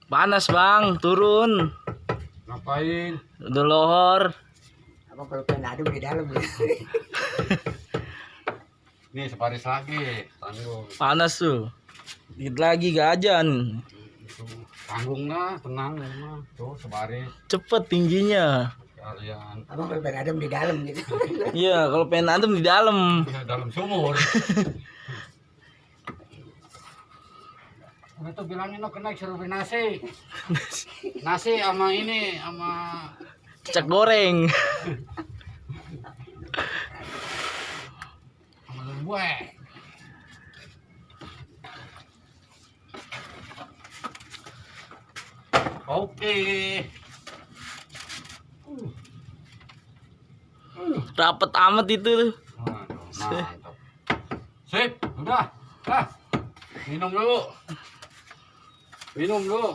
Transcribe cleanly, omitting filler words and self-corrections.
Panas bang, turun. Ngapain? Udah lohor. Abang kalau pengen adem di dalam. Nih sebaris lagi, tanggung. Panas tuh. Dikit lagi gajan. Itu tanggung lah, tenang mah. Tuh sebaris Cepet tingginya. kalian. Abang kalau pengen adem di dalam gitu. Iya, kalau pengen adem di dalam. Ya, dalam sumur. Udah tuh bilangin lo kena serupi nasi. Nasi sama ini sama Cicak goreng. sama lembuai. Oke. Rapet amat itu. Waduh, mantap. Sip, udah. Ah. Minum dulu. Minum dulu.